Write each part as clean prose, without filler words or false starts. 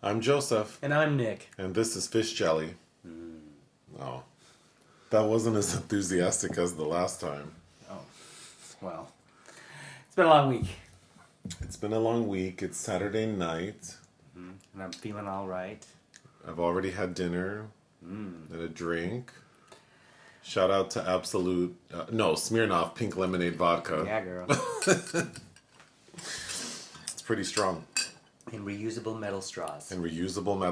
I'm Joseph. And I'm Nick. And this is Fish Jelly. Oh, that wasn't as enthusiastic as the last time. Oh, well, it's been a long week. It's been a long week. It's Saturday night. And I'm feeling all right. I've already had dinner and a drink. Shout out to Smirnoff Pink Lemonade Vodka. Yeah, girl. It's pretty strong. And reusable metal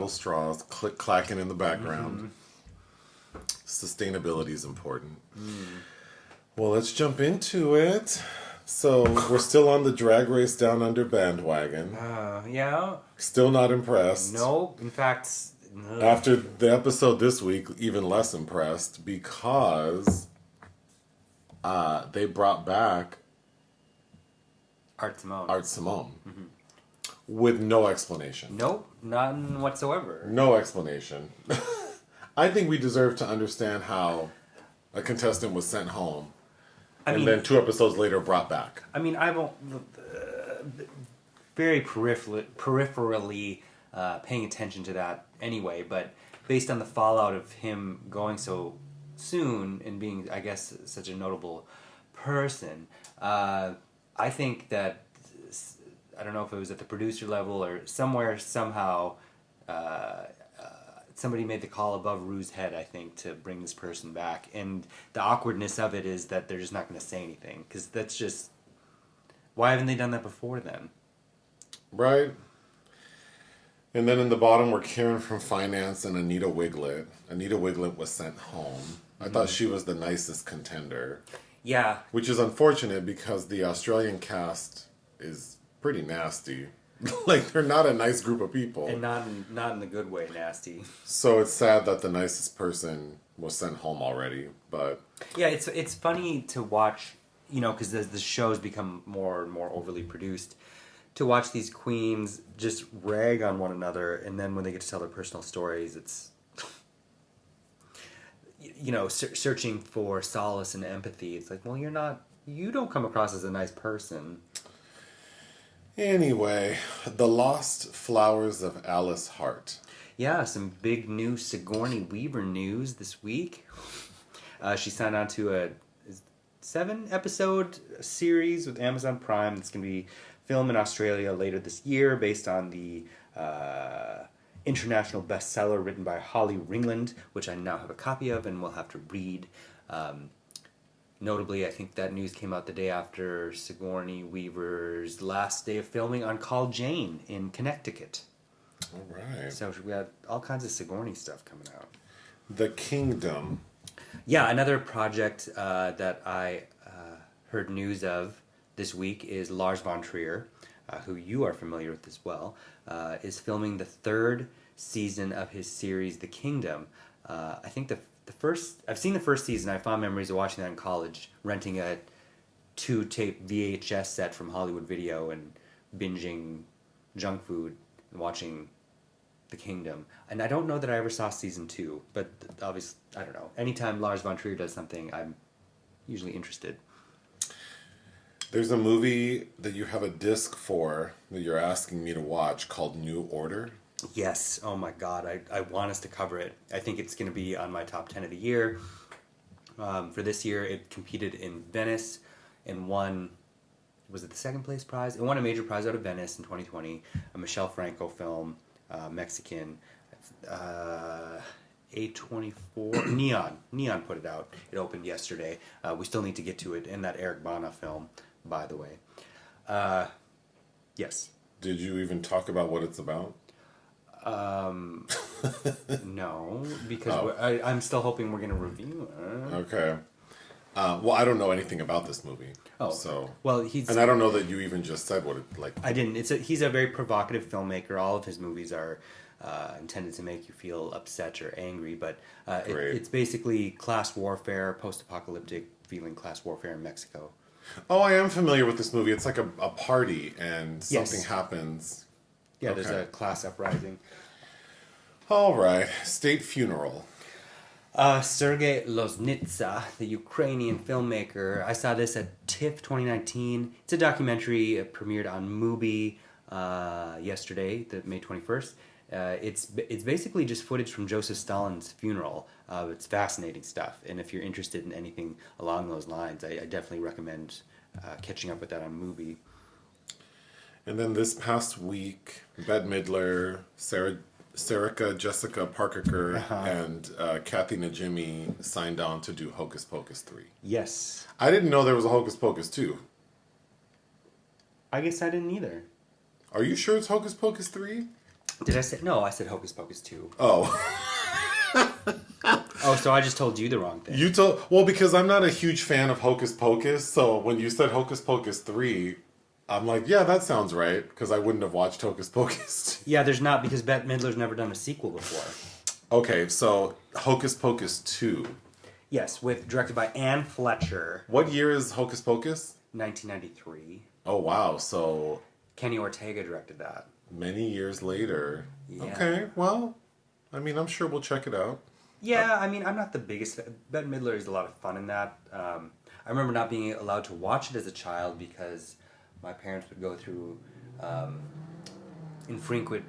straws. Click clacking in the background. Sustainability is important. Well, let's jump into it. So we're still on the Drag Race Down Under bandwagon. Yeah. Still not impressed. No, in fact, no. After the episode this week, even less impressed because they brought back Art Simone. With no explanation. Nope, none whatsoever. No explanation. I think we deserve to understand how a contestant was sent home then 2 episodes later brought back. I mean, I won't... very peripherally paying attention to that anyway, but based on the fallout of him going so soon and being, I guess, such a notable person, I think that, I don't know if it was at the producer level or somewhere, somehow, somebody made the call above Rue's head, I think, to bring this person back. And the awkwardness of it is that they're just not going to say anything. Because that's just... Why haven't they done that before then? Right. And then in the bottom were Karen from Finance and Anita Wiglet. Anita Wiglet was sent home. I thought she was the nicest contender. Yeah. Which is unfortunate because the Australian cast is pretty nasty. Like, they're not a nice group of people. And not in the good way, nasty. So it's sad that the nicest person was sent home already, but... Yeah, it's funny to watch, because as the shows become more and more overly produced, to watch these queens just rag on one another, and then when they get to tell their personal stories, it's... searching for solace and empathy. It's like, well, you don't come across as a nice person. Anyway, The Lost Flowers of Alice Hart. Yeah, some big new Sigourney Weaver news this week. She signed on to a 7-episode series with Amazon Prime that's going to be filmed in Australia later this year based on the international bestseller written by Holly Ringland, which I now have a copy of and will have to read. Notably, I think that news came out the day after Sigourney Weaver's last day of filming on Call Jane in Connecticut. All right. So we got all kinds of Sigourney stuff coming out. The Kingdom. Yeah, another project that I heard news of this week is Lars von Trier, who you are familiar with as well, is filming the 3rd season of his series The Kingdom. I think I've seen the first season. I have fond memories of watching that in college, renting a 2-tape VHS set from Hollywood Video and binging junk food and watching The Kingdom. And I don't know that I ever saw season 2, but obviously, I don't know. Anytime Lars von Trier does something, I'm usually interested. There's a movie that you have a disc for that you're asking me to watch called New Order. Yes. Oh my God. I want us to cover it. I think it's going to be on my top 10 of the year. For this year, it competed in Venice and won, was it the 2nd place prize? It won a major prize out of Venice in 2020. A Michel Franco film, Mexican. A24, Neon put it out. It opened yesterday. We still need to get to it. And that Eric Bana film, by the way. Yes. Did you even talk about what it's about? No, because I'm still hoping we're going to review it. Okay. Well, I don't know anything about this movie. Oh, so well, and I don't know that you even just said what it like. I didn't. He's a very provocative filmmaker. All of his movies are intended to make you feel upset or angry, but it's basically class warfare, post-apocalyptic feeling class warfare in Mexico. Oh, I am familiar with this movie. It's like a party and something Yes. happens. Yeah, Okay. There's a class uprising. All right. State Funeral. Sergei Loznitsa, the Ukrainian filmmaker. I saw this at TIFF 2019. It's a documentary. It premiered on Mubi. yesterday, the May 21st. It's basically just footage from Joseph Stalin's funeral. It's fascinating stuff, and if you're interested in anything along those lines, I definitely recommend catching up with that on Mubi. And then this past week, Bette Midler, Sarika Jessica Parker, and Kathy Najimy signed on to do Hocus Pocus 3. Yes. I didn't know there was a Hocus Pocus 2. I guess I didn't either. Are you sure it's Hocus Pocus 3? Did I say... No, I said Hocus Pocus 2. Oh. Oh, so I just told you the wrong thing. You told... Well, because I'm not a huge fan of Hocus Pocus, so when you said Hocus Pocus 3... I'm like, yeah, that sounds right, because I wouldn't have watched Hocus Pocus. Yeah, there's not, because Bette Midler's never done a sequel before. Okay, so Hocus Pocus 2. Yes, directed by Anne Fletcher. What year is Hocus Pocus? 1993. Oh, wow, so... Kenny Ortega directed that. Many years later. Yeah. Okay, well, I mean, I'm sure we'll check it out. Yeah, I mean, I'm not the biggest fan. Bette Midler is a lot of fun in that. I remember not being allowed to watch it as a child because... my parents would go through infrequent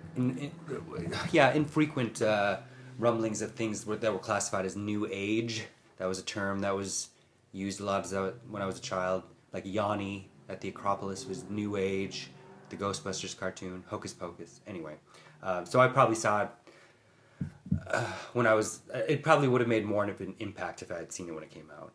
rumblings of things that were classified as New Age. That was a term that was used a lot when I was a child. Like Yanni at the Acropolis was New Age. The Ghostbusters cartoon, Hocus Pocus. Anyway, so I probably saw it when I was... It probably would have made more of an impact if I had seen it when it came out.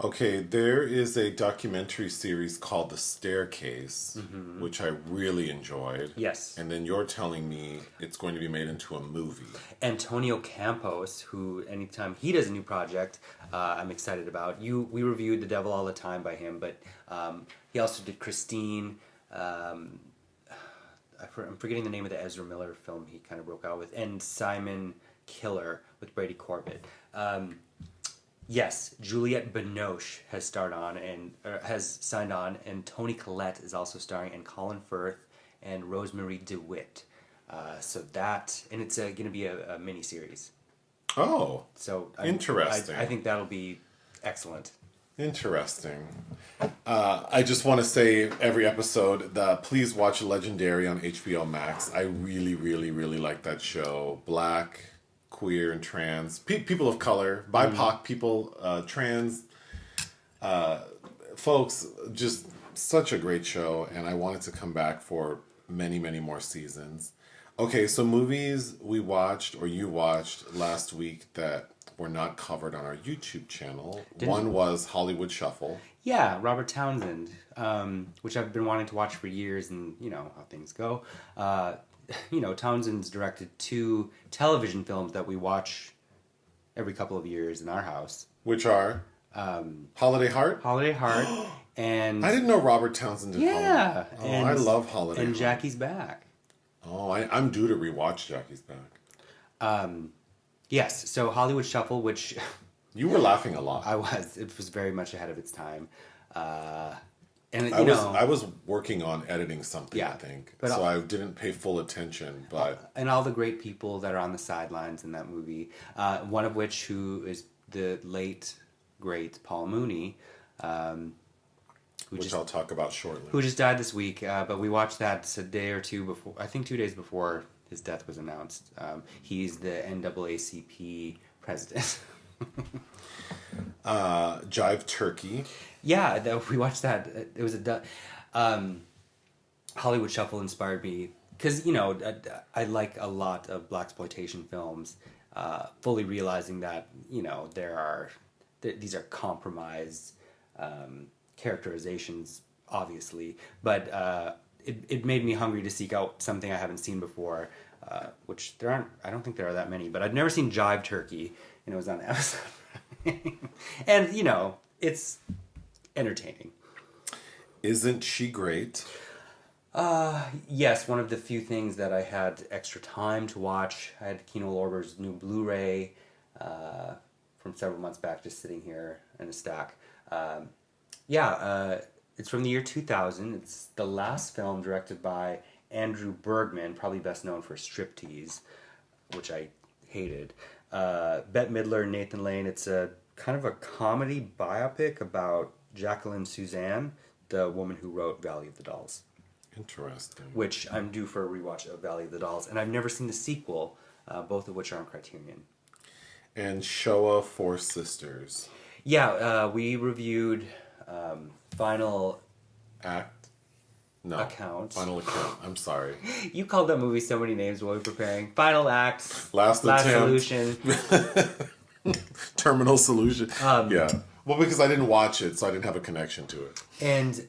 Okay, there is a documentary series called The Staircase, which I really enjoyed. Yes. And then you're telling me it's going to be made into a movie. Antonio Campos, who anytime he does a new project, I'm excited about. We reviewed The Devil All the Time by him, but he also did Christine. I'm forgetting the name of the Ezra Miller film he kind of broke out with, and Simon Killer with Brady Corbett. Yes, Juliette Binoche has signed on, and Toni Collette is also starring, and Colin Firth and Rosemary DeWitt. So that, and it's going to be a mini series. Oh, so interesting. I think that'll be excellent. Interesting. I just want to say every episode that please watch Legendary on HBO Max. I really, really, really like that show. Black, queer, and trans people of color, BIPOC people, trans folks. Just such a great show, and I want it to come back for many, many more seasons. Okay, so movies we watched or you watched last week that were not covered on our YouTube channel. One was Hollywood Shuffle. Yeah, Robert Townsend, which I've been wanting to watch for years, and you know how things go. Townsend's directed 2 television films that we watch every couple of years in our house. Which are? Holiday Heart? Holiday Heart. And I didn't know Robert Townsend did Holiday. Oh, and I love Holiday and Heart. Jackie's Back. Oh, I'm due to rewatch Jackie's Back. Yes, so Hollywood Shuffle, which... You were laughing a lot. I was. It was very much ahead of its time. And I was working on editing something, yeah, I think. So I didn't pay full attention, but... And all the great people that are on the sidelines in that movie. One of who is the late, great Paul Mooney. Which I'll talk about shortly. Who just died this week. But we watched that a day or two before... I think 2 days before his death was announced. He's the NAACP president. Jive Turkey. Yeah, we watched that. It was Hollywood Shuffle inspired me because I like a lot of blaxploitation films. Fully realizing that these are compromised characterizations, obviously, but it made me hungry to seek out something I haven't seen before. Which I don't think there are that many, but I'd never seen Jive Turkey, and it was on Amazon. And it's entertaining. Isn't she great? Yes, one of the few things that I had extra time to watch. I had Kino Lorber's new Blu-ray from several months back, just sitting here in a stack. It's from the year 2000. It's the last film directed by Andrew Bergman, probably best known for Striptease, which I hated. Bette Midler and Nathan Lane. It's a kind of a comedy biopic about Jacqueline Suzanne, the woman who wrote Valley of the Dolls. Interesting. which I'm due for a rewatch of Valley of the Dolls, and I've never seen the sequel, both of which are on Criterion. And Shoah Four Sisters. Yeah, we reviewed Final Act? No. Account. Final Account. I'm sorry. You called that movie so many names while we were preparing. Final Act. Last attempt. Solution. Terminal Solution. Yeah. Well, because I didn't watch it, so I didn't have a connection to it. And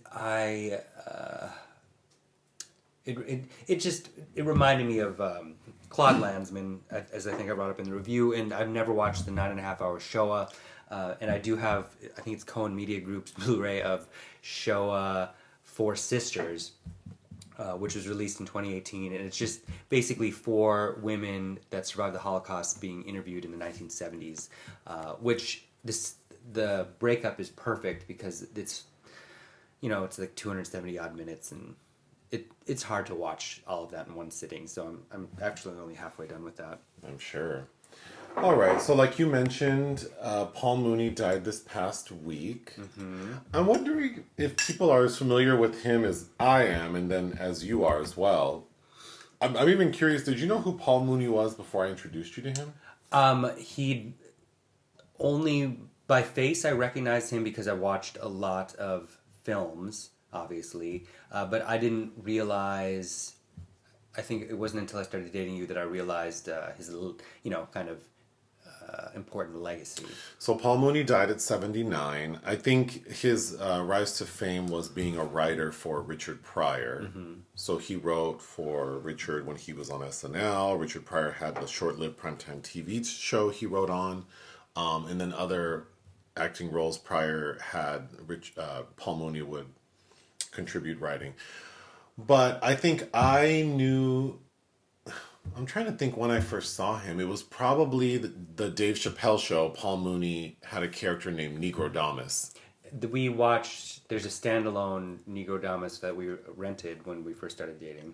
it reminded me of Claude Lanzmann, as I think I brought up in the review, and I've never watched the 9.5-hour Shoah, and I do have, I think it's Cohen Media Group's Blu-ray of Shoah Four Sisters, which was released in 2018, and it's just basically 4 women that survived the Holocaust being interviewed in the 1970s, which the breakup is perfect because it's like 270 odd minutes, and it's hard to watch all of that in one sitting. So I'm actually only halfway done with that. I'm sure. All right. So like you mentioned, Paul Mooney died this past week. Mm-hmm. I'm wondering if people are as familiar with him as I am, and then as you are as well. I'm even curious, did you know who Paul Mooney was before I introduced you to him? He only by face I recognized him because I watched a lot of films, obviously, but I didn't realize. I think it wasn't until I started dating you that I realized his little, kind of important legacy. So Paul Mooney died at 79. I think his rise to fame was being a writer for Richard Pryor. Mm-hmm. So he wrote for Richard when he was on SNL. Richard Pryor had the short-lived primetime TV show he wrote on, and then other acting roles Pryor had. Paul Mooney would contribute writing. But I think I'm trying to think when I first saw him. It was probably the Dave Chappelle show. Paul Mooney had a character named Negrodamus. We watched, there's a standalone Negrodamus that we rented when we first started dating.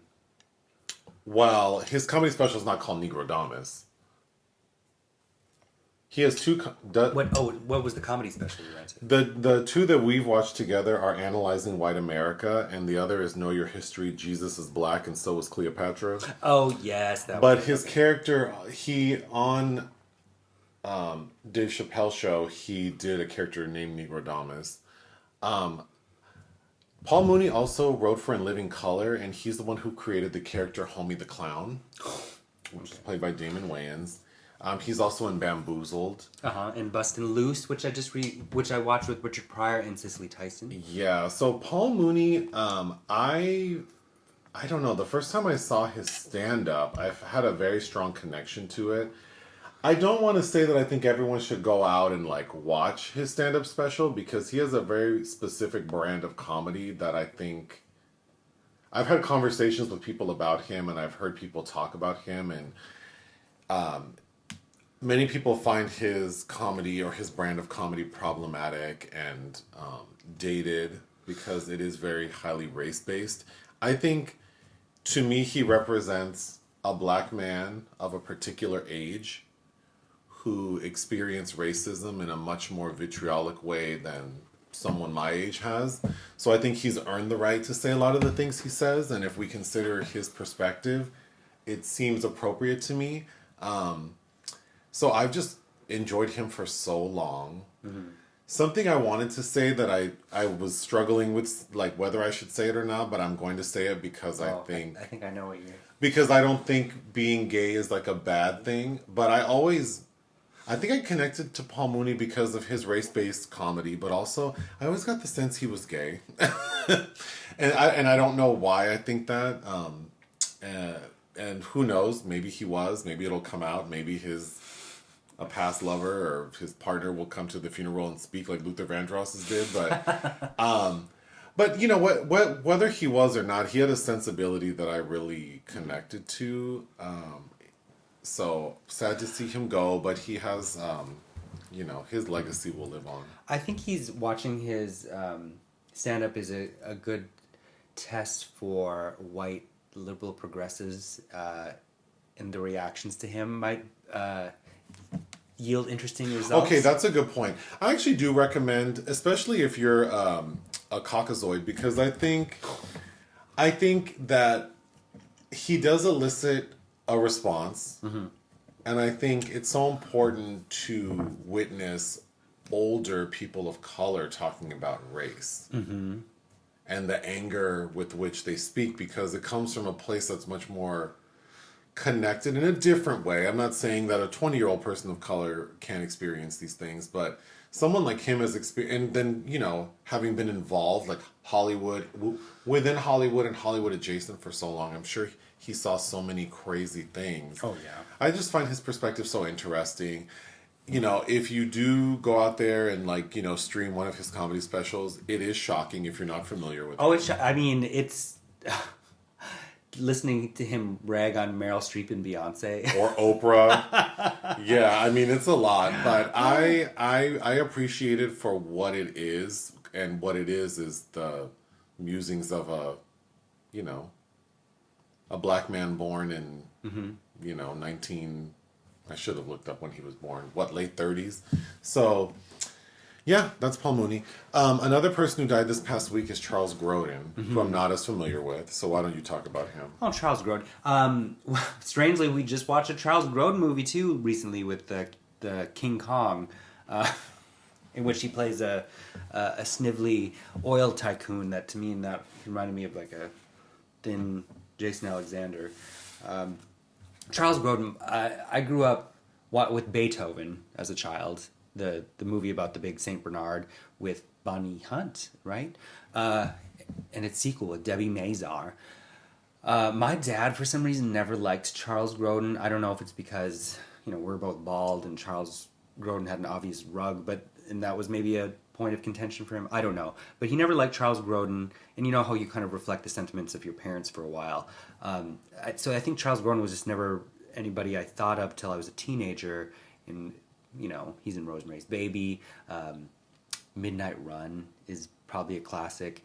Well, his comedy special is not called Negrodamus. He has 2... What was the comedy special you rented? The 2 that we've watched together are Analyzing White America, and the other is Know Your History, Jesus is Black, and So Was Cleopatra. Oh, yes. But his character, on Dave Chappelle's show, he did a character named Negrodamus. Paul Mooney also wrote for In Living Color, and he's the one who created the character Homie the Clown, which is played by Damon Wayans. He's also in Bamboozled. And Bustin' Loose, which I watched with Richard Pryor and Cicely Tyson. Yeah, so Paul Mooney, I don't know. The first time I saw his stand-up, I've had a very strong connection to it. I don't want to say that I think everyone should go out and watch his stand-up special because he has a very specific brand of comedy that I think... I've had conversations with people about him, and I've heard people talk about him, and... many people find his comedy or his brand of comedy problematic and dated because it is very highly race-based. I think, to me, he represents a black man of a particular age who experienced racism in a much more vitriolic way than someone my age has. So I think he's earned the right to say a lot of the things he says, and if we consider his perspective, it seems appropriate to me. So I've just enjoyed him for so long. Mm-hmm. Something I wanted to say that I was struggling with, whether I should say it or not, but I'm going to say it because I think I know what you're... Because I don't think being gay is a bad thing, but I think I connected to Paul Mooney because of his race-based comedy, but also I always got the sense he was gay. and I don't know why I think that. And who knows, maybe he was, maybe it'll come out, maybe a past lover or his partner will come to the funeral and speak like Luther Vandross's did, but you know what, whether he was or not, he had a sensibility that I really connected to. So sad to see him go, but he has, his legacy will live on. I think watching his stand-up is a good test for white liberal progressives, and the reactions to him might yield interesting results. Okay, that's a good point. I actually do recommend, especially if you're a Caucasoid, because I think I think that he does elicit a response. And I think it's so important to witness older people of color talking about race. And the anger with which they speak, because it comes from a place that's much more connected in a different way. I'm not saying that a 20-year-old person of color can't experience these things, but someone like him has experienced, and then, you know, having been involved, like Hollywood, within Hollywood and Hollywood adjacent for so long, I'm sure he saw so many crazy things. Oh, yeah. I just find his perspective so interesting. You know, if you do go out there and, like, you know, stream one of his comedy specials, it is shocking if you're not familiar with it. I mean, it's listening to him rag on Meryl Streep and Beyonce. Or Oprah. Yeah, I mean, it's a lot. But I appreciate it for what it is. And what it is the musings of you know, a black man born in, you know, I should have looked up when he was born. Late 30s? So, yeah, that's Paul Mooney. Another person who died this past week is Charles Grodin, who I'm not as familiar with. So why don't you talk about him? Oh, Charles Grodin. Strangely, we just watched a Charles Grodin movie, too, recently with the King Kong, in which he plays a snivelly oil tycoon that, to me, that reminded me of like a thin Jason Alexander. Charles Grodin, I grew up with Beethoven as a child, the movie about the big St. Bernard with Bonnie Hunt, right? And its sequel with Debbie Mazar. My dad, for some reason, never liked Charles Grodin. I don't know if it's because, you know, we're both bald and Charles Grodin had an obvious rug, and that was maybe a point of contention for him. I don't know. But he never liked Charles Grodin, and you know how you kind of reflect the sentiments of your parents for a while. So I think Charles Grodin was just never anybody I thought of till I was a teenager. And, you know, he's in Rosemary's Baby. Midnight Run is probably a classic.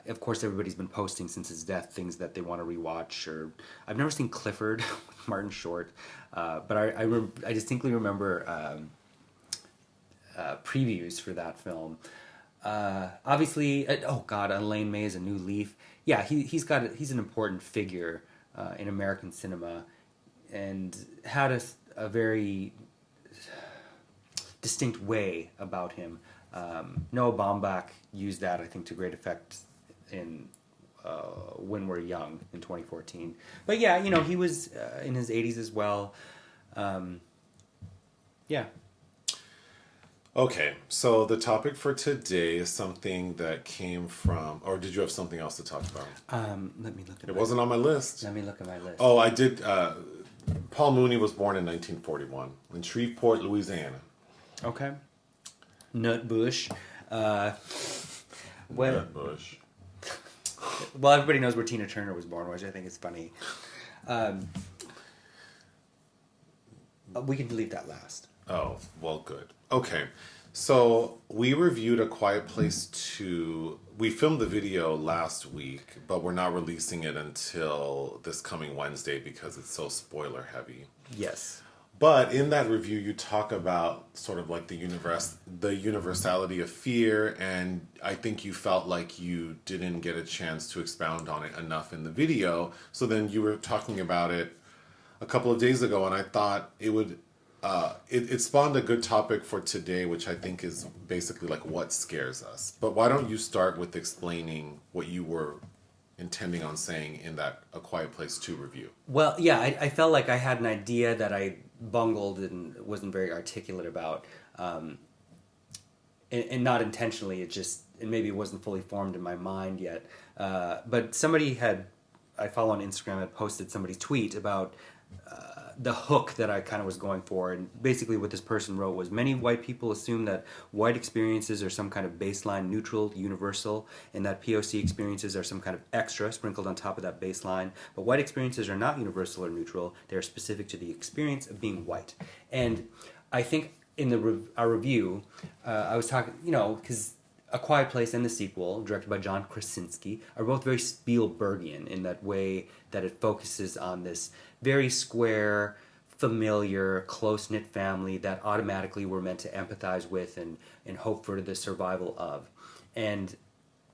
Of course, everybody's been posting since his death things that they want to rewatch. Or I've never seen Clifford with Martin Short, but I distinctly remember previews for that film. Obviously, Elaine May's A New Leaf. Yeah, he's an important figure in American cinema, and had a very distinct way about him. Noah Baumbach used that, I think, to great effect in When We're Young in 2014. But yeah, you know, he was in his 80s as well. Yeah. Okay, so the topic for today is something that came from, or did you have something else to talk about? Let me look at it. Wasn't on my list. Let me look at my list. Oh, I did. Paul Mooney was born in 1941 in Shreveport, Louisiana. Okay. Nutbush. Nutbush. Well, everybody knows where Tina Turner was born, which I think is funny. We can delete that last. Oh, well, good. Okay, so we reviewed A Quiet Place 2. We filmed the video last week, but we're not releasing it until this coming Wednesday because it's so spoiler heavy. Yes. But in that review, you talk about sort of like the universality of fear, and I think you felt like you didn't get a chance to expound on it enough in the video. So then you were talking about it a couple of days ago, and I thought it would... it spawned a good topic for today, which I think is basically like what scares us. But why don't you start with explaining what you were intending on saying in that A Quiet Place 2 review? Well, yeah, I felt like I had an idea that I bungled and wasn't very articulate about. And not intentionally, it maybe wasn't fully formed in my mind yet. But I follow on Instagram, had posted somebody's tweet about... the hook that I kind of was going for, and basically what this person wrote was, many white people assume that white experiences are some kind of baseline, neutral, universal, and that POC experiences are some kind of extra sprinkled on top of that baseline. But white experiences are not universal or neutral. They are specific to the experience of being white. And I think in our review, I was talking, you know, because A Quiet Place and the sequel, directed by John Krasinski, are both very Spielbergian in that way that it focuses on this very square, familiar, close-knit family that automatically we're meant to empathize with and hope for the survival of. And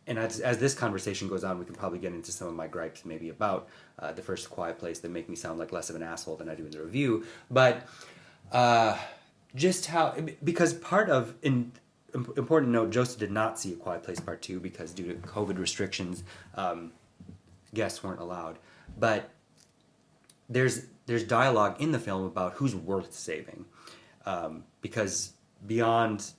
and as this conversation goes on, we can probably get into some of my gripes maybe about the first Quiet Place that make me sound like less of an asshole than I do in the review. But just how, because part of, important note, Joseph did not see A Quiet Place Part 2 because due to COVID restrictions, guests weren't allowed. But there's dialogue in the film about who's worth saving. Because beyond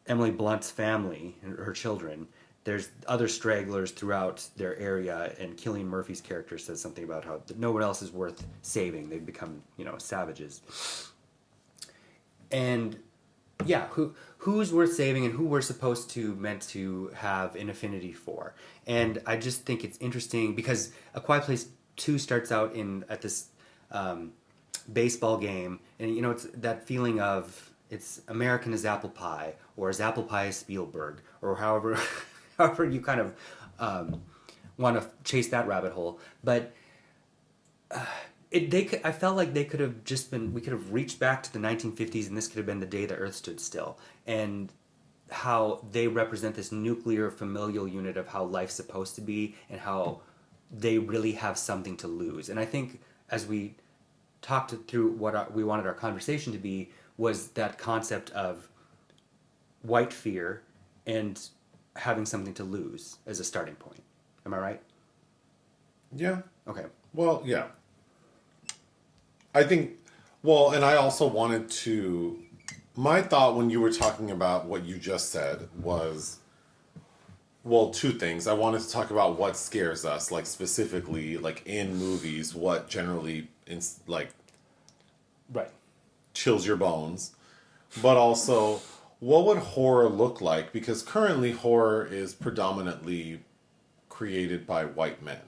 Emily Blunt's family and her children, there's other stragglers throughout their area, and Cillian Murphy's character says something about how no one else is worth saving. They've become, savages. And yeah, who's worth saving and who we're meant to have an affinity for. And I just think it's interesting because A Quiet Place 2 starts out at this baseball game, and it's that feeling of it's American as apple pie, or as apple pie as Spielberg, or however however you kind of want to chase that rabbit hole. But I felt like they could have we could have reached back to the 1950s, and this could have been the day the Earth stood still, and how they represent this nuclear familial unit of how life's supposed to be, and how they really have something to lose. And I think as we talked through what we wanted our conversation to be, was that concept of white fear and having something to lose as a starting point. Am I right? Yeah. Okay. Well, yeah. I think, and I also wanted to, my thought when you were talking about what you just said was, two things. I wanted to talk about what scares us, like specifically, like in movies, what generally, right, chills your bones, but also what would horror look like? Because currently horror is predominantly created by white men,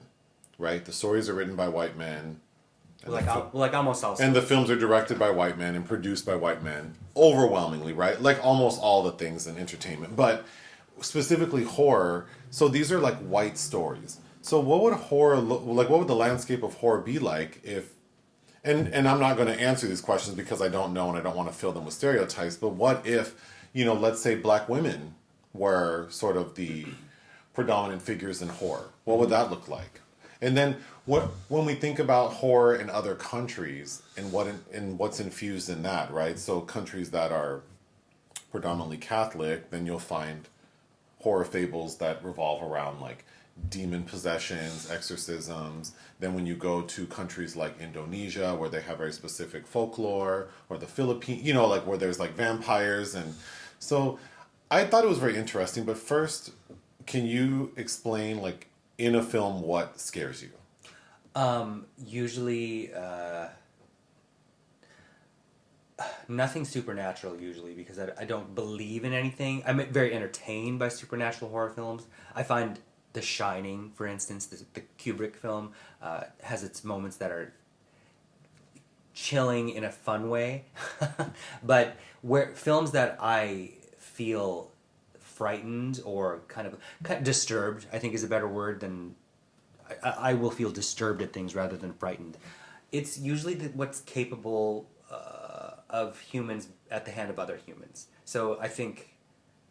right? The stories are written by white men. Like almost all. And the films are directed by white men and produced by white men, overwhelmingly, right? Like almost all the things in entertainment, but specifically horror. So these are like white stories. So what would horror look like? What would the landscape of horror be like if? And I'm not going to answer these questions because I don't know and I don't want to fill them with stereotypes. But what if, let's say black women were sort of the predominant figures in horror? What would that look like? And then when we think about horror in other countries and what's infused in that, right? So countries that are predominantly Catholic, then you'll find horror fables that revolve around like demon possessions, exorcisms. Then when you go to countries like Indonesia, where they have very specific folklore, or the Philippines, like where there's like vampires. And so I thought it was very interesting. But first, can you explain, like, in a film, what scares you? Usually, nothing supernatural, usually, because I don't believe in anything. I'm very entertained by supernatural horror films. I find The Shining, for instance, the Kubrick film, has its moments that are chilling in a fun way. But where films that I feel frightened or kind of disturbed, I think is a better word than... I will feel disturbed at things rather than frightened. It's usually what's capable of humans at the hand of other humans. So I think,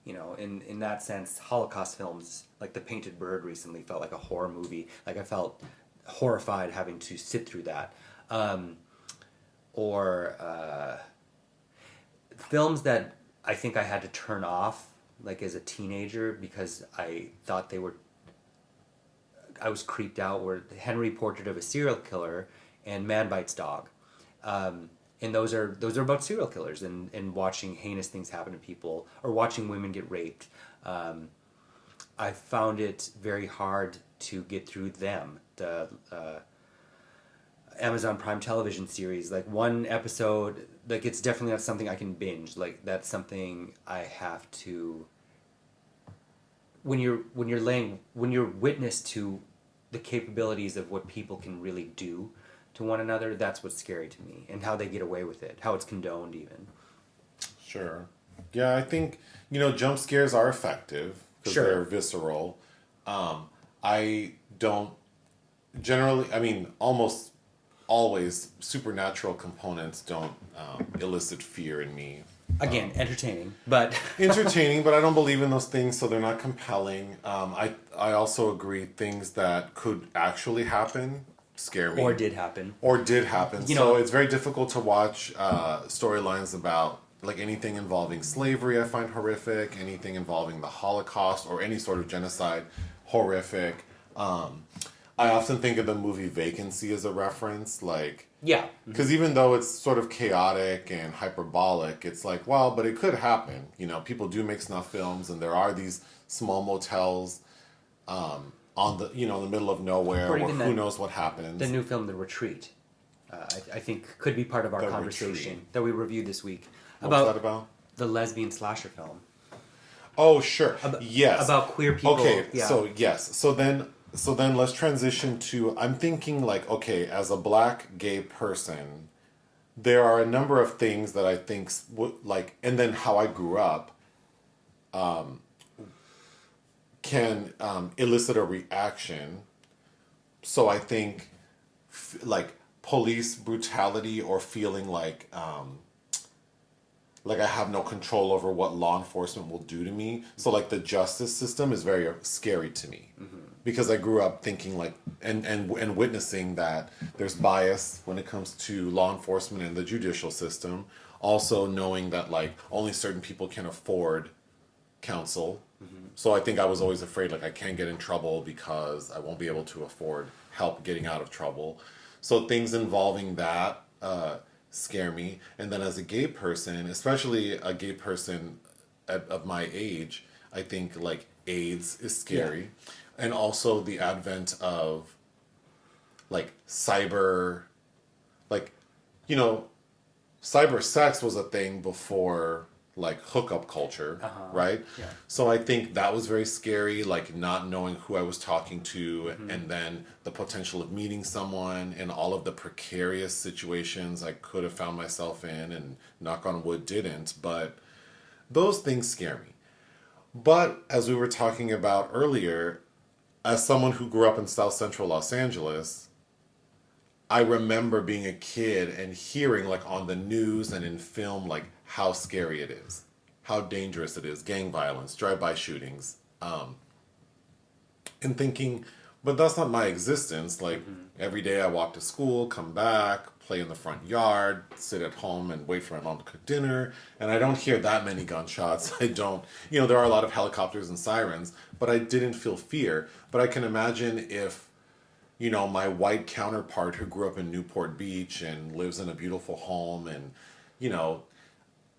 in that sense, Holocaust films, like The Painted Bird recently, felt like a horror movie. Like I felt horrified having to sit through that. Or films that I think I had to turn off, like as a teenager, because I thought I was creeped out, were Henry, Portrait of a Serial Killer, and Man Bites Dog. And those are about serial killers and watching heinous things happen to people, or watching women get raped. I found it very hard to get through them. The Amazon Prime television series, like one episode, like it's definitely not something I can binge. Like that's something I have to... When you're witness to the capabilities of what people can really do to one another, that's what's scary to me, and how they get away with it, how it's condoned even. Sure. Yeah, I think, jump scares are effective because Sure. They're visceral. I don't generally, almost always supernatural components don't elicit fear in me Again, entertaining, but Entertaining, but I don't believe in those things, so they're not compelling. I also agree things that could actually happen scare me. or did happen. Or did happen. You So know- it's very difficult to watch storylines about like anything involving slavery. I find horrific. Anything involving the Holocaust or any sort of genocide, horrific. I often think of the movie Vacancy as a reference, like. Yeah. Because even though it's sort of chaotic and hyperbolic, it's like, well, but it could happen. You know, people do make snuff films, and there are these small motels on the, in the middle of nowhere, Or where even who knows what happens. The new film, The Retreat, I think could be part of our The conversation Retreat. that we reviewed this week. What's that about? The lesbian slasher film. Oh, sure. Yes. About queer people. Okay, Yeah. so yes. So then let's transition to, I'm thinking like, okay, as a black gay person, there are a number of things that I think, like, and then how I grew up, can elicit a reaction. So I think, like, police brutality or feeling like I have no control over what law enforcement will do to me. So like the justice system is very scary to me. Mm-hmm. Because I grew up thinking like and witnessing that there's bias when it comes to law enforcement and the judicial system. Also knowing that like only certain people can afford counsel. Mm-hmm. So I think I was always afraid like I can't get in trouble because I won't be able to afford help getting out of trouble. So things involving that scare me. And then as a gay person, especially a gay person of my age, I think like AIDS is scary. Yeah. And also the advent of like cyber, like, cyber sex was a thing before like hookup culture, right? Yeah. So I think that was very scary, like not knowing who I was talking to, mm-hmm. and then the potential of meeting someone and all of the precarious situations I could have found myself in, and knock on wood didn't, but those things scare me. But as we were talking about earlier, as someone who grew up in South Central Los Angeles, I remember being a kid and hearing like on the news and in film like how scary it is, how dangerous it is, gang violence, drive-by shootings, and thinking, but that's not my existence. Like mm-hmm. every day I walk to school, come back, play in the front yard, sit at home and wait for my mom to cook dinner, and I don't hear that many gunshots. I don't, there are a lot of helicopters and sirens, but I didn't feel fear. But I can imagine if my white counterpart who grew up in Newport Beach and lives in a beautiful home, and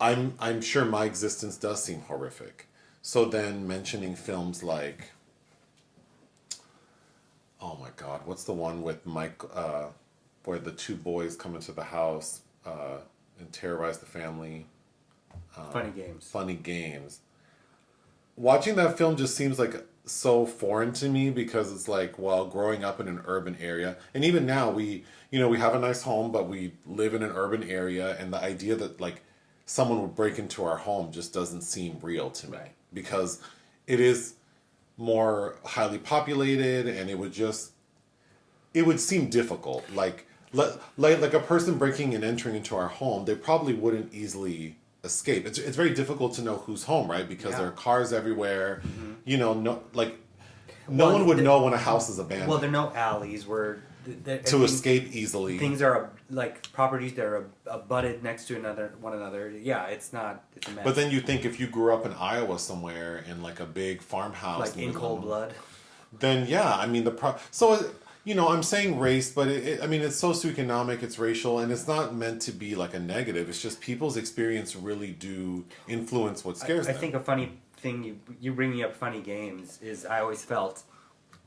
I'm sure my existence does seem horrific. So then mentioning films like, oh my God, what's the one with Mike, where the two boys come into the house and terrorize the family? Funny Games. Watching that film just seems like so foreign to me, because it's like, well, growing up in an urban area, and even now we have a nice home, but we live in an urban area, and the idea that like someone would break into our home just doesn't seem real to me, because it is more highly populated, and it would seem difficult. Like a person breaking and entering into our home, they probably wouldn't easily escape. It's very difficult to know who's home, right? Because there are cars everywhere. Mm-hmm. No one would know when a house is abandoned. Well, there are no alleys where to escape easily. Things are like properties that are abutted next to one another. Yeah, it's a mess. But then you think if you grew up in Iowa somewhere in like a big farmhouse, like in cold blood, then yeah, I mean so. I'm saying race, but it's socioeconomic, it's racial, and it's not meant to be like a negative. It's just people's experience really do influence what scares them. I think a funny thing, you bringing up Funny Games, is I always felt,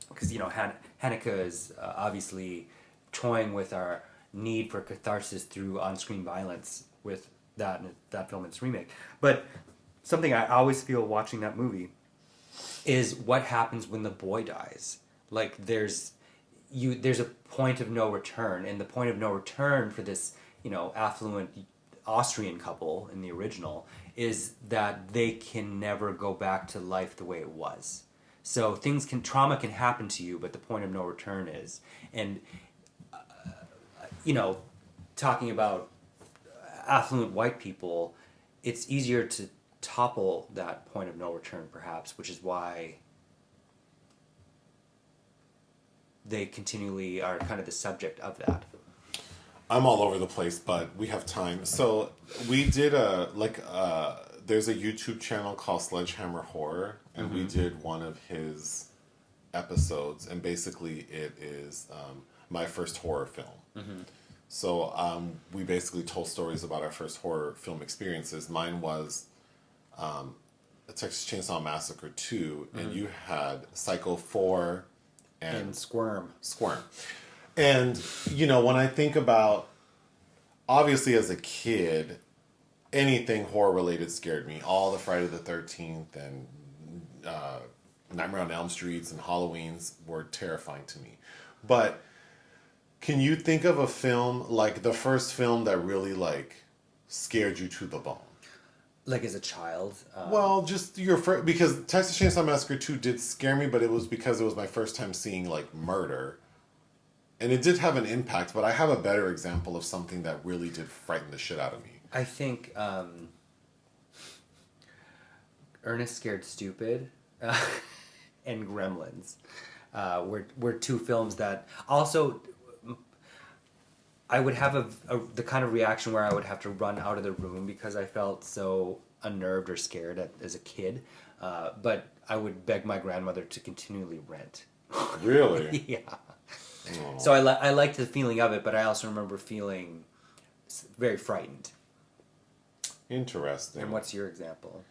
because, Hanukkah is obviously toying with our need for catharsis through on-screen violence with that film and its remake. But something I always feel watching that movie is what happens when the boy dies. Like, there's a point of no return, and the point of no return for this, affluent Austrian couple in the original is that they can never go back to life the way it was. So trauma can happen to you, but the point of no return is, and talking about affluent white people, it's easier to topple that point of no return, perhaps, which is why they continually are kind of the subject of that. I'm all over the place, but we have time. So we did there's a YouTube channel called Sledgehammer Horror, and we did one of his episodes, and basically it is my first horror film. So we basically told stories about our first horror film experiences. Mine was the Texas Chainsaw Massacre 2, and you had Psycho 4 And Squirm. And, when I think about, obviously as a kid, anything horror related scared me. All the Friday the 13th and Nightmare on Elm Streets and Halloweens were terrifying to me. But can you think of a film, like the first film that really scared you to the bone? Like as a child? Well, just your first, because Texas Chainsaw Massacre 2 did scare me, but it was because it was my first time seeing murder. And it did have an impact, but I have a better example of something that really did frighten the shit out of me. I think Ernest Scared Stupid and Gremlins were two films that also I would have the kind of reaction where I would have to run out of the room because I felt so unnerved or scared as a kid. But I would beg my grandmother to continually rent. Really? Yeah. Oh. So I liked the feeling of it, but I also remember feeling very frightened. Interesting. And what's your example?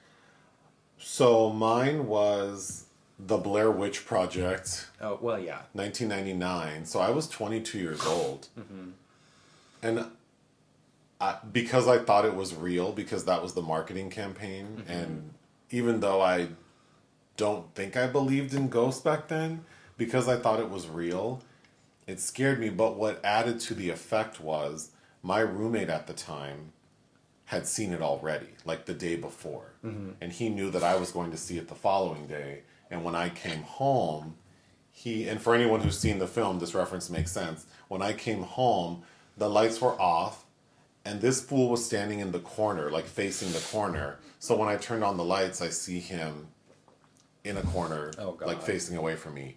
So mine was The Blair Witch Project. Oh, well, yeah. 1999. So I was 22 years old. And because I thought it was real, because that was the marketing campaign, and even though I don't think I believed in ghosts back then, because I thought it was real, it scared me. But what added to the effect was my roommate at the time had seen it already, the day before. And he knew that I was going to see it the following day. And when I came home, and for anyone who's seen the film, this reference makes sense. When I came home, the lights were off, and this fool was standing in the corner, facing the corner. So when I turned on the lights, I see him in a corner, facing away from me.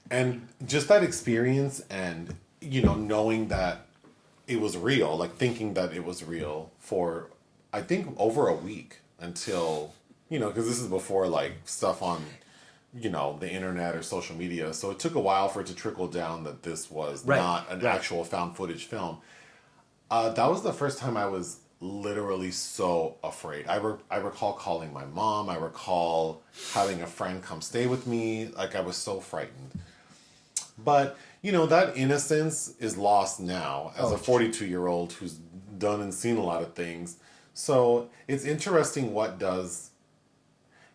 And just that experience and, knowing that it was real, thinking that it was real for, I think, over a week until, because this is before, stuff on, the internet or social media. So it took a while for it to trickle down that this was not an actual found footage film. That was the first time I was literally so afraid. I recall calling my mom. I recall having a friend come stay with me. I was so frightened. But, that innocence is lost now as a 42-year-old who's done and seen a lot of things. So it's interesting what does,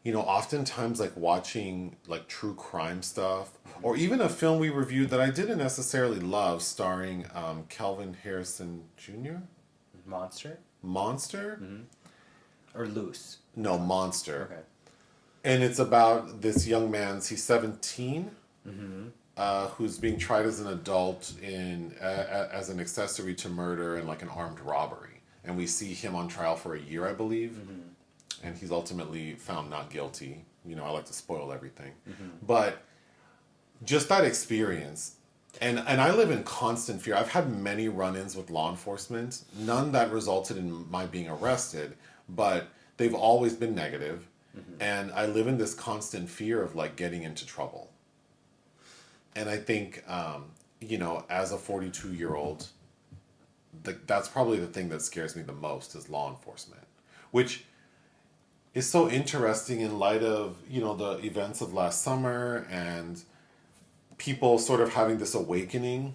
oftentimes watching true crime stuff, or even a film we reviewed that I didn't necessarily love starring Kelvin Harrison Jr.? Monster? Or Loose? No, Monster. Okay. And it's about this young man's, he's 17, who's being tried as an adult as an accessory to murder and an armed robbery. And we see him on trial for a year, I believe. And he's ultimately found not guilty. I like to spoil everything. But just that experience, and I live in constant fear. I've had many run-ins with law enforcement, none that resulted in my being arrested, but they've always been negative. And I live in this constant fear of getting into trouble. And I think, as a 42-year-old, that's probably the thing that scares me the most is law enforcement, which is so interesting in light of, the events of last summer and people sort of having this awakening.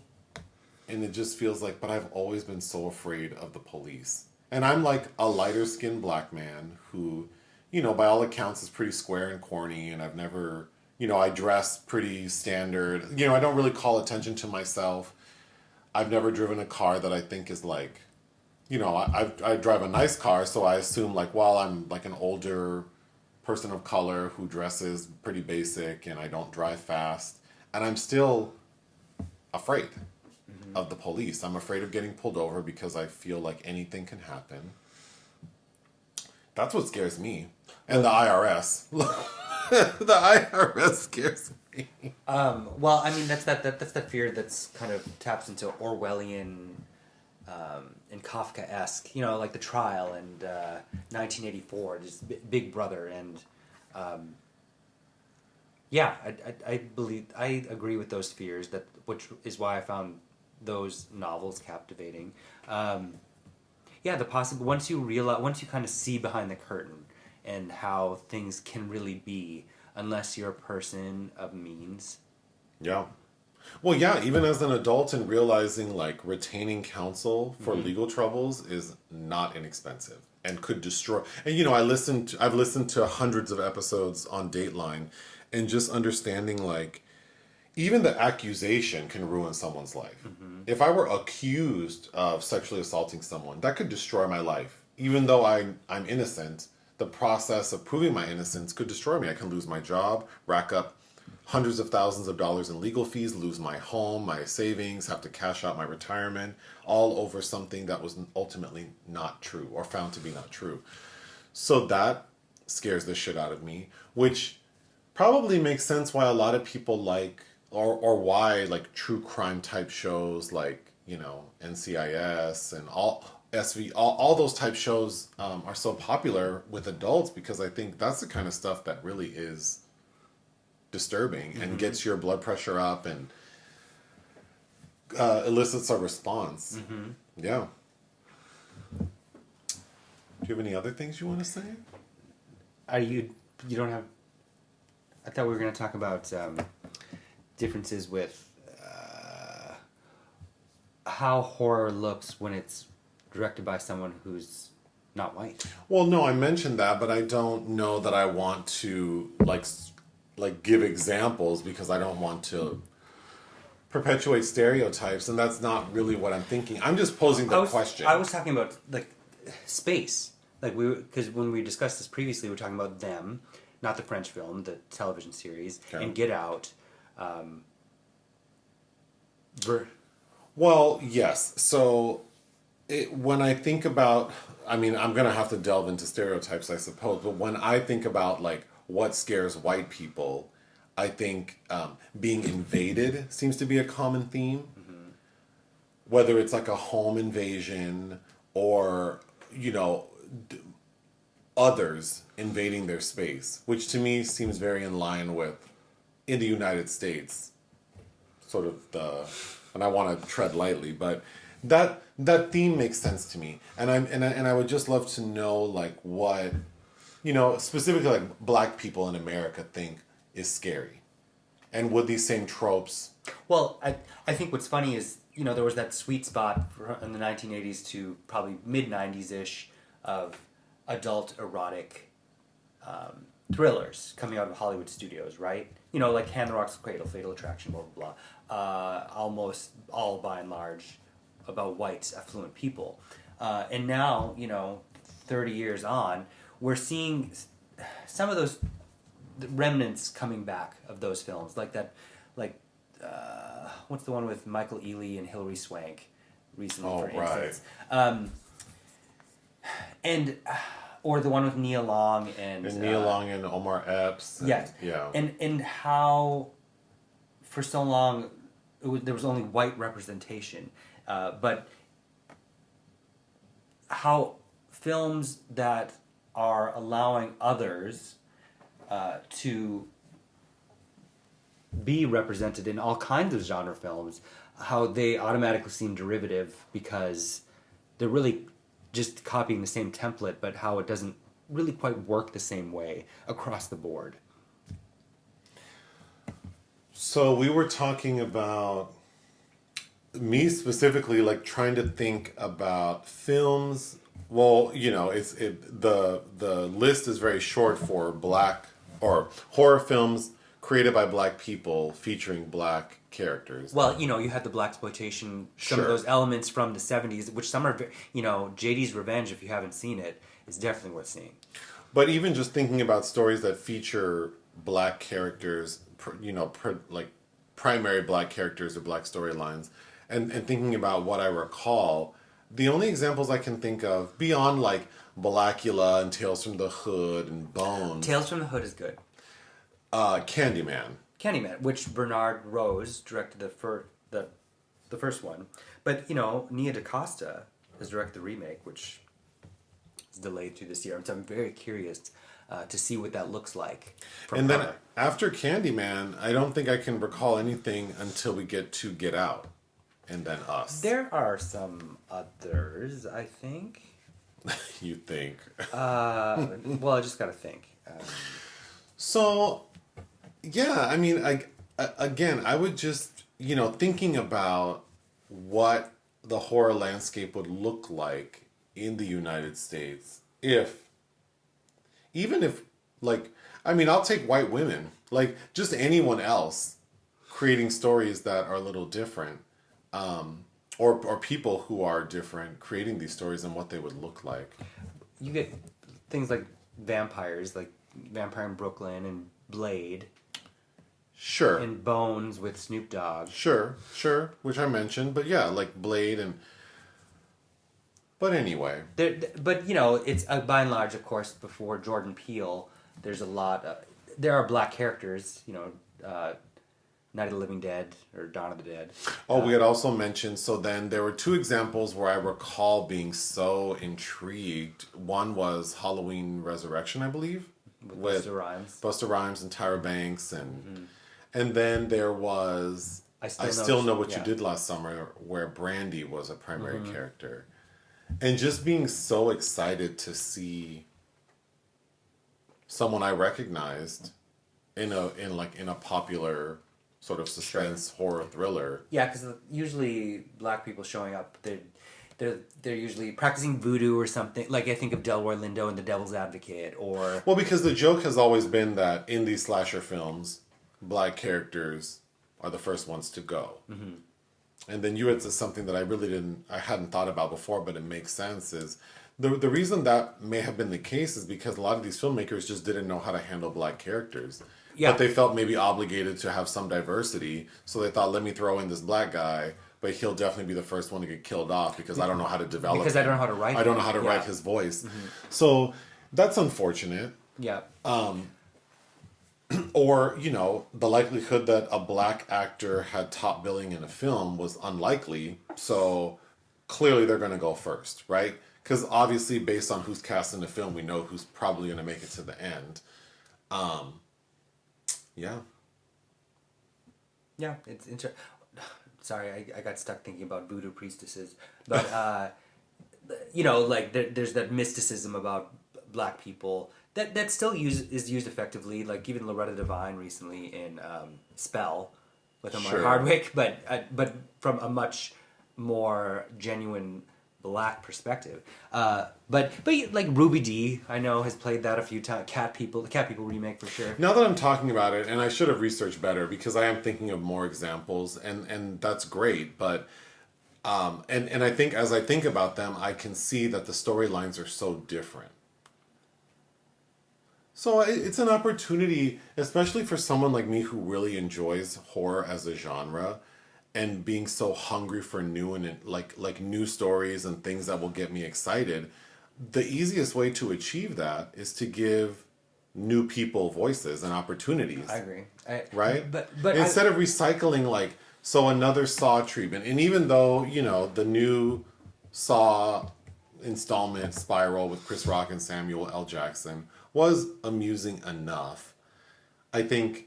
And it just feels but I've always been so afraid of the police. And I'm a lighter-skinned black man who, by all accounts is pretty square and corny, and I've never... I dress pretty standard. I don't really call attention to myself. I've never driven a car that I think is I drive a nice car, so I assume well, I'm an older person of color who dresses pretty basic and I don't drive fast. And I'm still afraid of the police. I'm afraid of getting pulled over because I feel anything can happen. That's what scares me. And the IRS. The IRS scares me. Well, I mean, that's that fear that's kind of taps into Orwellian and Kafka-esque, you know, like The Trial and 1984, just Big Brother, and yeah, I believe I agree with those fears, which is why I found those novels captivating. Yeah, once you kind of see behind the curtain and how things can really be, unless you're a person of means. Yeah. Well, yeah, even as an adult and realizing like retaining counsel for legal troubles is not inexpensive and could destroy. And you know, I've listened to hundreds of episodes on Dateline, and just understanding like even the accusation can ruin someone's life. If I were accused of sexually assaulting someone, that could destroy my life. Even though I'm innocent, the process of proving my innocence could destroy me. I can lose my job, rack up hundreds of thousands of dollars in legal fees, lose my home, my savings, have to cash out my retirement, all over something that was ultimately not true or found to be not true. So that scares the shit out of me, which probably makes sense why a lot of people like, or why like true crime type shows like, you know, NCIS and all those type shows are so popular with adults, because I think that's the kind of stuff that really is disturbing and gets your blood pressure up and elicits a response. Yeah. Do you have any other things you want to say? You don't have... I thought we were going to talk about differences with how horror looks when it's directed by someone who's not white. Well, no, I mentioned that, but I don't know that I want to like give examples, because I don't want to perpetuate stereotypes, and that's not really what I'm thinking. I'm just posing the question. I was talking about like space, like because when we discussed this previously, we were talking about Them, not the French film, the television series, and Get Out. Well, yes. So when I think about, I mean, I'm going to have to delve into stereotypes, I suppose, but when I think about like what scares white people, I think being invaded seems to be a common theme. Whether it's like a home invasion or, you know, others invading their space, which to me seems very in line with, in the United States, sort of and I want to tread lightly, but that theme makes sense to me, and I would just love to know like what, you know, specifically like black people in America think is scary, and would these same tropes? Well, I think what's funny is, you know, there was that sweet spot in the 1980s to probably mid 90s ish of adult erotic thrillers coming out of Hollywood studios, right? You know, like Hand the Rock's Cradle, Fatal Attraction, blah blah blah. Almost all by and large about white affluent people, and now, you know, 30 years on, we're seeing some of those remnants coming back of those films, like that, like what's the one with Michael Ealy and Hilary Swank recently, for instance, and or the one with Nia Long and Omar Epps. And how for so long there was only white representation, but how films that are allowing others to be represented in all kinds of genre films, how they automatically seem derivative because they're really just copying the same template, but how it doesn't really quite work the same way across the board. So we were talking about, me specifically, like trying to think about films. Well, you know, the list is very short for black or horror films created by black people featuring black characters. Well, you know, you had the blaxploitation, some of those elements from the 70s, which some are, you know, JD's Revenge, if you haven't seen it, is definitely worth seeing. But even just thinking about stories that feature black characters, you know, like primary black characters or black storylines, and thinking about what I recall, The only examples I can think of, beyond like Blackula and Tales from the Hood and Bones, Tales from the Hood is good. Candyman. Candyman, which Bernard Rose directed the first one, but Nia DaCosta has directed the remake, which is delayed through this year. So I'm very curious to see what that looks like. And then after Candyman, I don't think I can recall anything until we get to Get Out, and then Us. There are some others, I think. You think? Well, I just got to think. So, yeah, I mean, I would just, thinking about what the horror landscape would look like in the United States even if, like, I mean, I'll take white women, like, just anyone else creating stories that are a little different, or people who are different creating these stories and what they would look like. You get things like vampires, like Vampire in Brooklyn and Blade. Sure. And Bones with Snoop Dogg. Sure, which I mentioned, but yeah, like Blade and... But anyway. But, it's by and large, of course, before Jordan Peele, there's a lot... there are black characters, Night of the Living Dead or Dawn of the Dead. Oh, we had also mentioned, so then there were two examples where I recall being so intrigued. One was Halloween Resurrection, I believe. With Busta Rhymes. Busta Rhymes and Tyra Banks. And then there was I Still Know What You Did Last Summer, where Brandy was a primary character. And just being so excited to see someone I recognized in a popular sort of suspense horror thriller. Yeah, because usually black people showing up, they're usually practicing voodoo or something. Like, I think of Delroy Lindo in The Devil's Advocate, or... Well, because the joke has always been that in these slasher films, black characters are the first ones to go. Mm-hmm. And then you had said something that I hadn't thought about before, but it makes sense, is the reason that may have been the case is because a lot of these filmmakers just didn't know how to handle black characters. Yeah. But they felt maybe obligated to have some diversity, so they thought, let me throw in this black guy, but he'll definitely be the first one to get killed off because I don't know how to develop because him. I don't know how to write I don't know how to write his voice. Mm-hmm. So that's unfortunate. Yeah. Or, the likelihood that a black actor had top billing in a film was unlikely, so clearly they're going to go first, right? Because obviously, based on who's cast in the film, we know who's probably going to make it to the end. Yeah. Yeah, it's interesting. Sorry, I got stuck thinking about voodoo priestesses. But, there's that mysticism about black people that still is used effectively. Like, even Loretta Devine recently in Spell with Omar Hardwick, but from a much more genuine black perspective. But like Ruby Dee, I know, has played that a few times. The Cat People remake for sure. Now that I'm talking about it, and I should have researched better because I am thinking of more examples, and that's great. But and I think as I think about them, I can see that the storylines are so different. So it's an opportunity, especially for someone like me who really enjoys horror as a genre, and being so hungry for new and like new stories and things that will get me excited. The easiest way to achieve that is to give new people voices and opportunities. I agree. Right? But instead of recycling another Saw treatment, and even though, the new Saw installment Spiral with Chris Rock and Samuel L. Jackson was amusing enough, I think,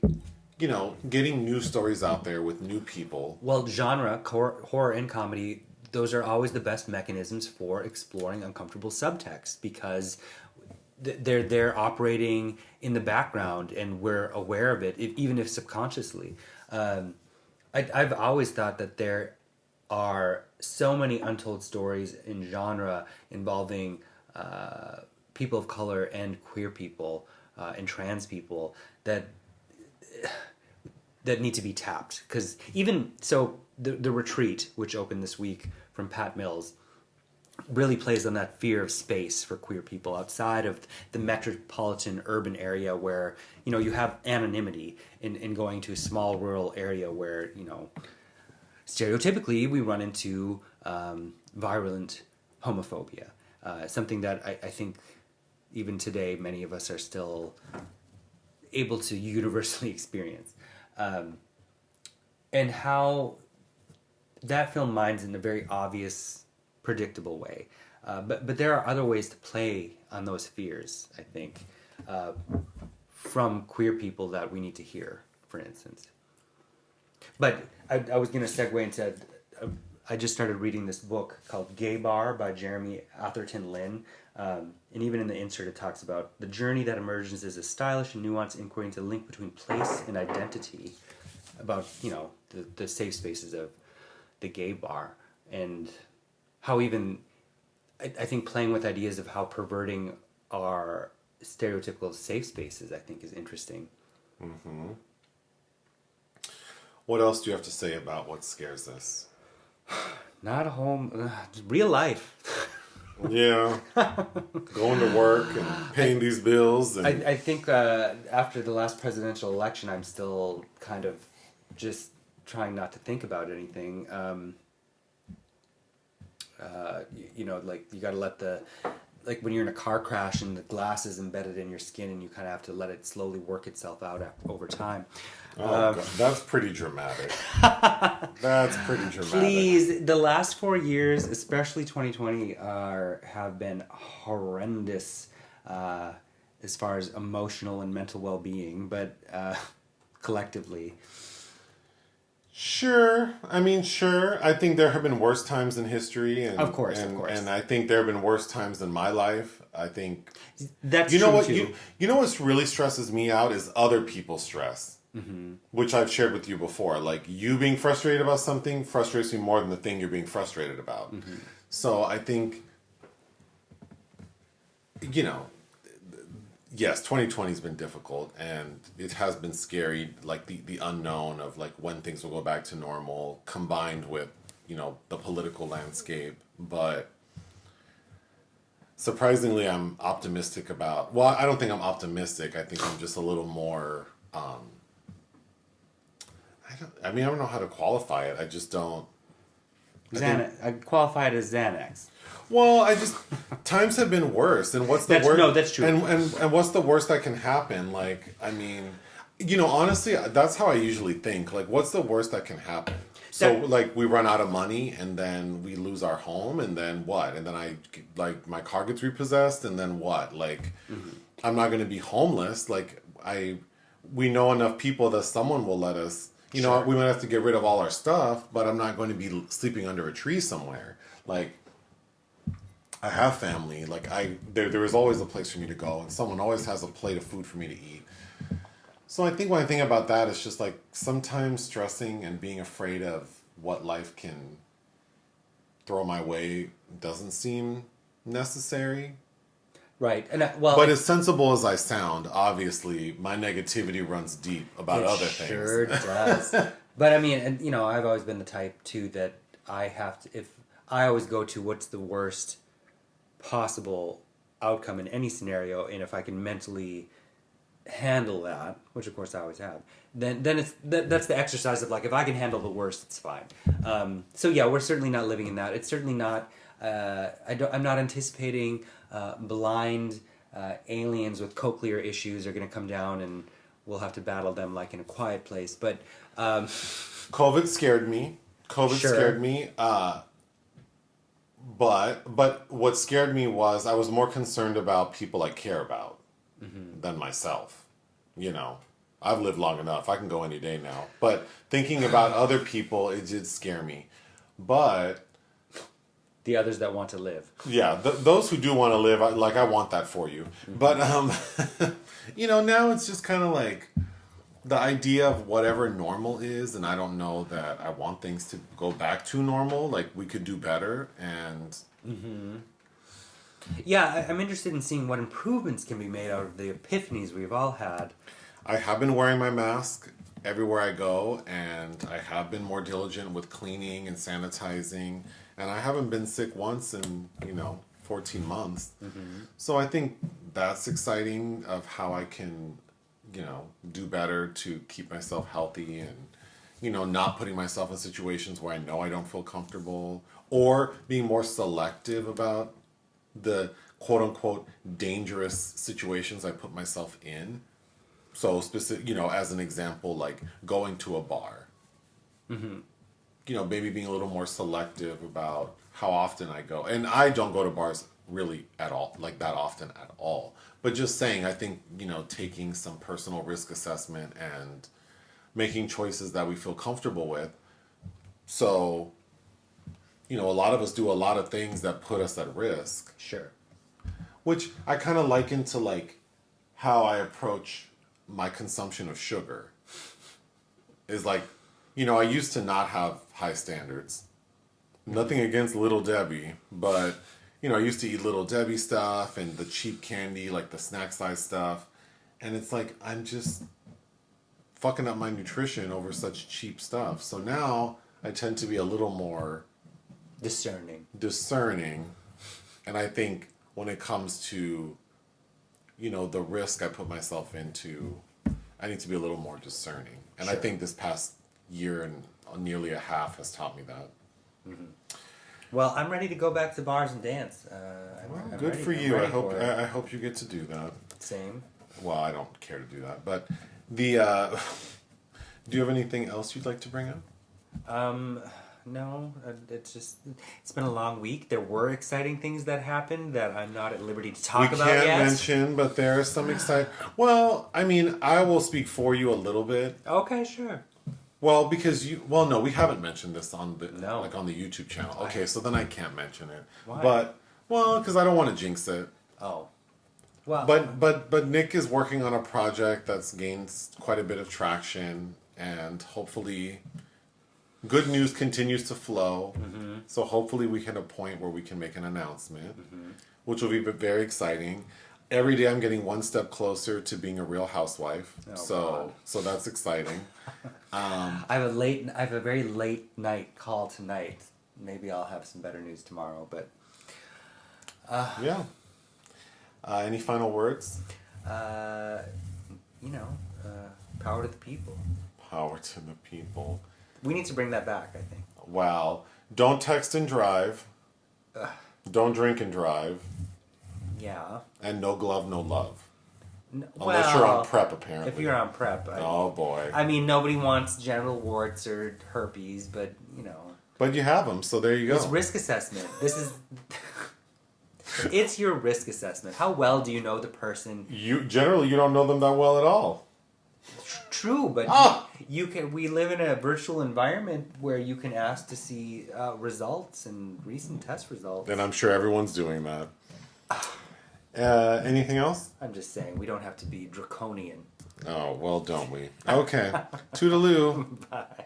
getting new stories out there with new people. Well, genre, horror and comedy, those are always the best mechanisms for exploring uncomfortable subtext because they're operating in the background and we're aware of it, even if subconsciously. I've always thought that there are so many untold stories in genre involving people of color and queer people and trans people that need to be tapped. Because even so, the Retreat, which opened this week from Pat Mills, really plays on that fear of space for queer people outside of the metropolitan urban area where you have anonymity in going to a small rural area where stereotypically we run into violent homophobia, something that I think even today many of us are still able to universally experience, and how that film mines in a very obvious, predictable way. But there are other ways to play on those fears, I think, from queer people that we need to hear, for instance. But I was going to segue into, I just started reading this book called Gay Bar by Jeremy Atherton Lynn. And even in the insert it talks about the journey that emerges as a stylish and nuanced inquiry into the link between place and identity, about, the safe spaces of the gay bar, and how even, I think playing with ideas of how perverting our stereotypical safe spaces, I think, is interesting. Mm-hmm. What else do you have to say about what scares us? Not a home, real life. Yeah, going to work and paying these bills. And I think after the last presidential election, I'm still kind of just trying not to think about anything. Like you got to let like when you're in a car crash and the glass is embedded in your skin and you kind of have to let it slowly work itself out over time. God, that's pretty dramatic. That's pretty dramatic. Please, the last 4 years, especially 2020, have been horrendous as far as emotional and mental well-being, but collectively. Sure. I think there have been worse times in history, and of course. And I think there have been worse times in my life. I think that's true too. You know what really stresses me out is other people's stress, which I've shared with you before. Like, you being frustrated about something frustrates me more than the thing you're being frustrated about. So I think, yes, 2020 has been difficult, and it has been scary, like the unknown of like when things will go back to normal, combined with, the political landscape. But surprisingly, I'm optimistic about, well, I don't think I'm optimistic. I think I'm just a little more, I don't know how to qualify it. I just don't. I qualify it as Xanax. Well, times have been worse, and what's the worst? No, that's true. And what's the worst that can happen? Like, honestly, that's how I usually think. Like, what's the worst that can happen? So, like, we run out of money, and then we lose our home, and then what? And then my car gets repossessed, and then what? Like, I'm not going to be homeless. Like, we know enough people that someone will let us. Sure. We might have to get rid of all our stuff, but I'm not going to be sleeping under a tree somewhere. Like, I have family. Like, there is always a place for me to go, and someone always has a plate of food for me to eat. So I think when I think about that, it's just like sometimes stressing and being afraid of what life can throw my way doesn't seem necessary. Right, but as sensible as I sound, obviously my negativity runs deep about other things. Sure does. But I've always been the type too that if I always go to what's the worst possible outcome in any scenario, and if I can mentally handle that, which of course I always have, then that's the exercise of like, if I can handle the worst, it's fine. So yeah, we're certainly not living in that. It's certainly not. I'm not anticipating blind aliens with cochlear issues are going to come down and we'll have to battle them like in A Quiet Place. But COVID scared me. Scared me. But what scared me was I was more concerned about people I care about than myself. I've lived long enough. I can go any day now. But thinking about other people, it did scare me. But the others that want to live. Yeah, those who do want to live, I want that for you. But, now it's just kind of like the idea of whatever normal is, and I don't know that I want things to go back to normal. Like, we could do better, and... Yeah, I'm interested in seeing what improvements can be made out of the epiphanies we've all had. I have been wearing my mask everywhere I go, and I have been more diligent with cleaning and sanitizing, and I haven't been sick once in, 14 months. So I think that's exciting of how I can, do better to keep myself healthy and, not putting myself in situations where I know I don't feel comfortable, or being more selective about the quote unquote dangerous situations I put myself in. So specific, as an example, like going to a bar. Maybe being a little more selective about how often I go. And I don't go to bars really at all, like that often at all. But just saying, I think, taking some personal risk assessment and making choices that we feel comfortable with. So, a lot of us do a lot of things that put us at risk. Sure. Which I kind of liken to like how I approach my consumption of sugar. Is like, I used to not have high standards. Nothing against Little Debbie, but, I used to eat Little Debbie stuff and the cheap candy, like the snack size stuff. And it's like, I'm just fucking up my nutrition over such cheap stuff. So now I tend to be a little more discerning. And I think when it comes to, the risk I put myself into, I need to be a little more discerning. And Sure. I think this past year and nearly a half has taught me that. Mm-hmm. Well, I'm ready to go back to bars and dance. I'm Good ready. for I'm you. ready I hope for it. I hope you get to do that. Same. Well, I don't care to do that, but the do you have anything else you'd like to bring up? No, it's been a long week. There were exciting things that happened that I'm not at liberty to talk about yet. We can't mention, but there are some exciting. Well, I mean, I will speak for you a little bit. Okay, sure. Well, because no, we haven't mentioned this on the No. on the YouTube channel. Okay, so then I can't mention it. Why? Because I don't want to jinx it. Oh. Well. But Nick is working on a project that's gained quite a bit of traction, and hopefully good news continues to flow. Mm-hmm. So hopefully we hit a point where we can make an announcement, which will be very exciting. Every day I'm getting one step closer to being a real housewife. God. So that's exciting. I have a very late night call tonight. Maybe I'll have some better news tomorrow, but yeah. Any final words? Power to the people. Power to the people. We need to bring that back, I think. Wow. Don't text and drive. Don't drink and drive. Yeah. And no glove, no love. Unless Unless you're on prep, apparently. If you're on prep. Oh, boy. I mean, nobody wants genital warts or herpes, but, But you have them, so there you go. It's risk assessment. This is... It's your risk assessment. How well do you know the person? You don't know them that well at all. True, but we live in a virtual environment where you can ask to see results and recent test results. And I'm sure everyone's doing that. Anything else? I'm just saying, we don't have to be draconian. Oh, well, don't we? Okay. Toodaloo. Bye.